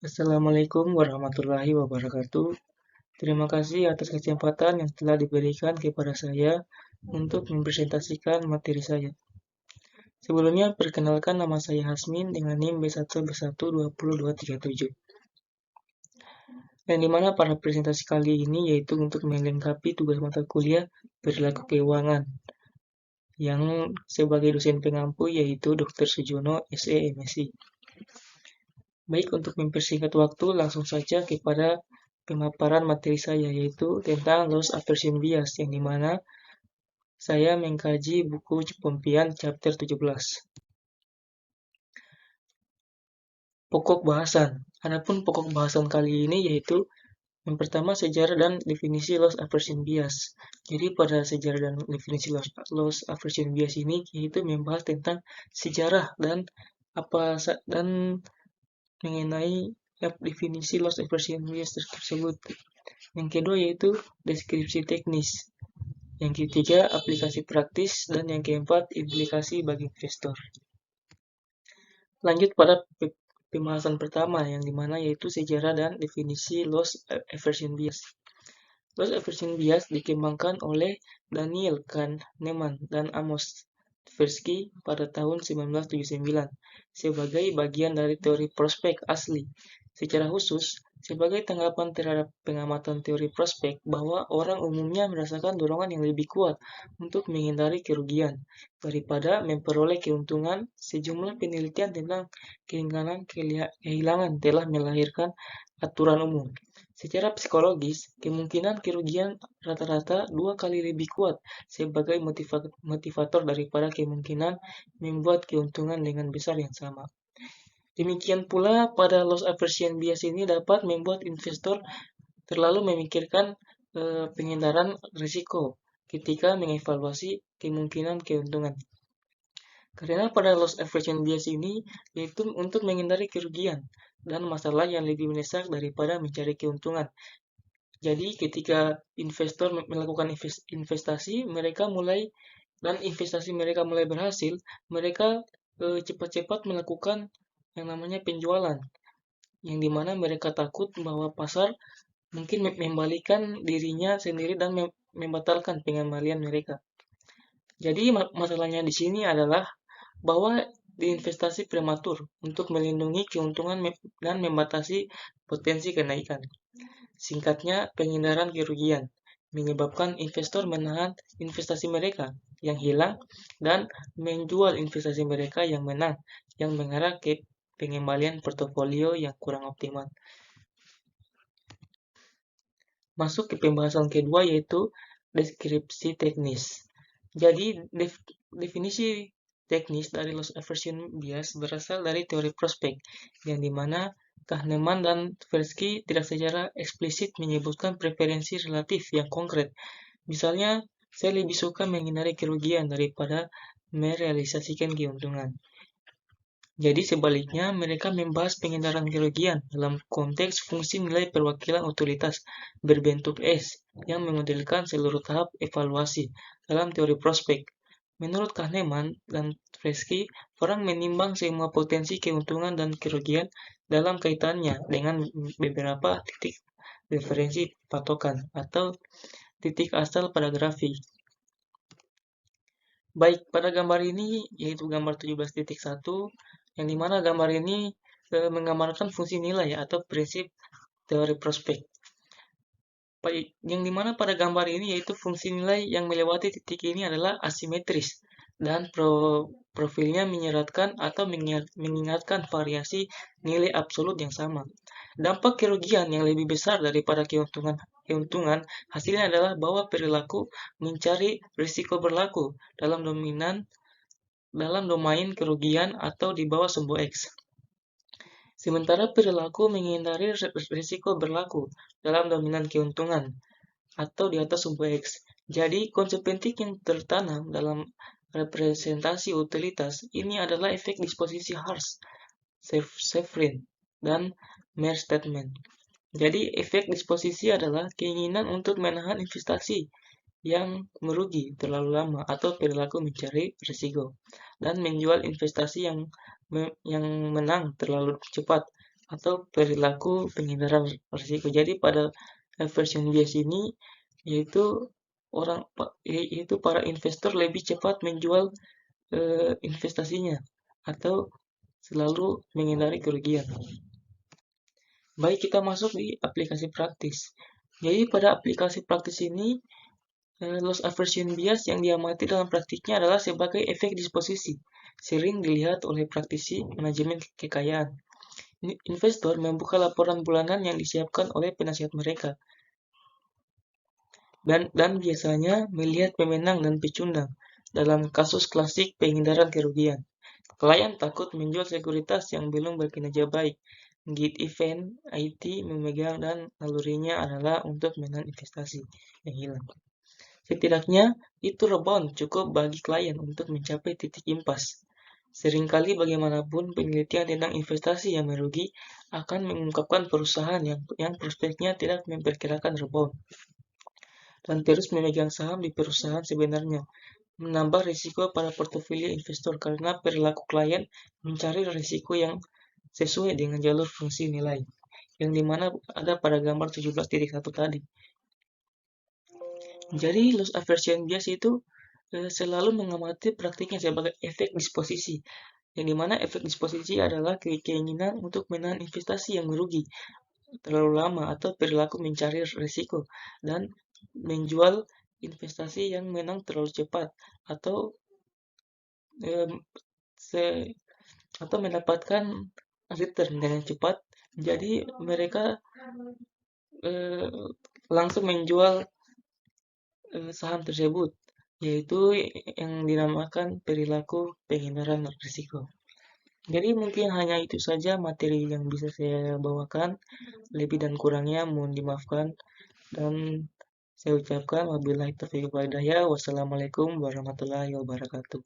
Assalamualaikum warahmatullahi wabarakatuh. Terima kasih atas kesempatan yang telah diberikan kepada saya untuk mempresentasikan materi saya. Sebelumnya, perkenalkan nama saya Hasmin dengan NIM B1B1202237. Yang dimana pada presentasi kali ini yaitu untuk melengkapi tugas mata kuliah perilaku keuangan yang sebagai dosen pengampu yaitu Dr. Sujono, SE, MSI. Baik, untuk mempersingkat waktu, langsung saja kepada pemaparan materi saya, yaitu tentang loss aversion bias, yang dimana saya mengkaji buku Pompian chapter 17. Pokok bahasan. Adapun pokok bahasan kali ini yaitu yang pertama sejarah dan definisi loss aversion bias. Jadi pada sejarah dan definisi loss aversion bias ini yaitu membahas tentang sejarah dan mengenai definisi loss aversion bias tersebut. Yang kedua yaitu deskripsi teknis. Yang ketiga aplikasi praktis dan yang keempat implikasi bagi investor. Lanjut pada pembahasan pertama yang dimana yaitu sejarah dan definisi loss aversion bias. Loss aversion bias dikembangkan oleh Daniel Kahneman dan Amos Tversky pada tahun 1979 sebagai bagian dari teori prospek asli. Secara khusus, sebagai tanggapan terhadap pengamatan teori prospek bahwa orang umumnya merasakan dorongan yang lebih kuat untuk menghindari kerugian daripada memperoleh keuntungan, sejumlah penelitian tentang kehilangan telah melahirkan aturan umum. Secara psikologis, kemungkinan kerugian rata-rata 2 kali lebih kuat sebagai motivator daripada kemungkinan membuat keuntungan dengan besar yang sama. Demikian pula pada loss aversion bias ini dapat membuat investor terlalu memikirkan penghindaran risiko ketika mengevaluasi kemungkinan keuntungan. Karena pada loss aversion bias ini yaitu untuk menghindari kerugian dan masalah yang lebih mendesak daripada mencari keuntungan. Jadi ketika investor melakukan investasi, investasi mereka mulai berhasil, mereka cepat-cepat melakukan yang namanya penjualan, yang dimana mereka takut bahwa pasar mungkin membalikan dirinya sendiri dan membatalkan pengembalian mereka. Jadi masalahnya di sini adalah bahwa diinvestasi prematur untuk melindungi keuntungan dan membatasi potensi kenaikan. Singkatnya, penghindaran kerugian menyebabkan investor menahan investasi mereka yang hilang dan menjual investasi mereka yang menang, yang mengarah ke pengembalian portofolio yang kurang optimal. Masuk ke pembahasan kedua yaitu deskripsi teknis. Jadi definisi teknis dari loss aversion bias berasal dari teori prospek, yang dimana Kahneman dan Tversky tidak secara eksplisit menyebutkan preferensi relatif yang konkret. Misalnya, saya lebih suka menghindari kerugian daripada merealisasikan keuntungan. Jadi sebaliknya, mereka membahas penghindaran kerugian dalam konteks fungsi nilai perwakilan utilitas berbentuk S yang memodelkan seluruh tahap evaluasi dalam teori prospek. Menurut Kahneman dan Tversky, orang menimbang semua potensi keuntungan dan kerugian dalam kaitannya dengan beberapa titik referensi patokan atau titik asal pada grafik. Baik, pada gambar ini yaitu gambar 17.1 yang dimana gambar ini menggambarkan fungsi nilai atau prinsip teori prospek. Yang dimana pada gambar ini yaitu fungsi nilai yang melewati titik ini adalah asimetris dan profilnya menyeratkan atau mengingatkan variasi nilai absolut yang sama. Dampak kerugian yang lebih besar daripada keuntungan hasilnya adalah bahwa perilaku mencari risiko berlaku dalam domain kerugian atau di bawah sumbu X. Sementara perilaku menghindari risiko berlaku dalam dominan keuntungan atau di atas sumbu X. Jadi konsep penting yang tertanam dalam representasi utilitas ini adalah efek disposisi Harsh, Shevrin, dan Mayer statement. Jadi efek disposisi adalah keinginan untuk menahan investasi yang merugi terlalu lama atau perilaku mencari risiko dan menjual investasi yang menang terlalu cepat atau perilaku penghindaran risiko. Jadi pada aversion bias ini yaitu yaitu para investor lebih cepat menjual investasinya atau selalu menghindari kerugian. Baik, kita masuk di aplikasi praktis. Jadi pada aplikasi praktis ini loss aversion bias yang diamati dalam praktiknya adalah sebagai efek disposisi, sering dilihat oleh praktisi manajemen kekayaan. Investor membuka laporan bulanan yang disiapkan oleh penasihat mereka, dan biasanya melihat pemenang dan pecundang dalam kasus klasik penghindaran kerugian. Klien takut menjual sekuritas yang belum berkinerja baik. Gate event IT memegang dan nalurinya adalah untuk menahan investasi yang hilang. Setidaknya, itu rebound cukup bagi klien untuk mencapai titik impas. Seringkali bagaimanapun penelitian tentang investasi yang merugi akan mengungkapkan perusahaan yang prospeknya tidak memperkirakan rebound dan terus memegang saham di perusahaan sebenarnya, menambah risiko pada portofolio investor karena perilaku klien mencari risiko yang sesuai dengan jalur fungsi nilai, yang dimana ada pada gambar 17.1 tadi. Jadi loss aversion bias itu selalu mengamati praktiknya sebagai efek disposisi, yang dimana efek disposisi adalah keinginan untuk menahan investasi yang merugi terlalu lama atau perilaku mencari risiko dan menjual investasi yang menang terlalu cepat atau atau mendapatkan return dengan cepat. Jadi mereka langsung menjual saham tersebut, yaitu yang dinamakan perilaku penghindaran risiko. Jadi mungkin hanya itu saja materi yang bisa saya bawakan. Lebih dan kurangnya mohon dimaafkan. Dan saya ucapkan wabillahi taufiq wal hidayah. Wassalamualaikum warahmatullahi wabarakatuh.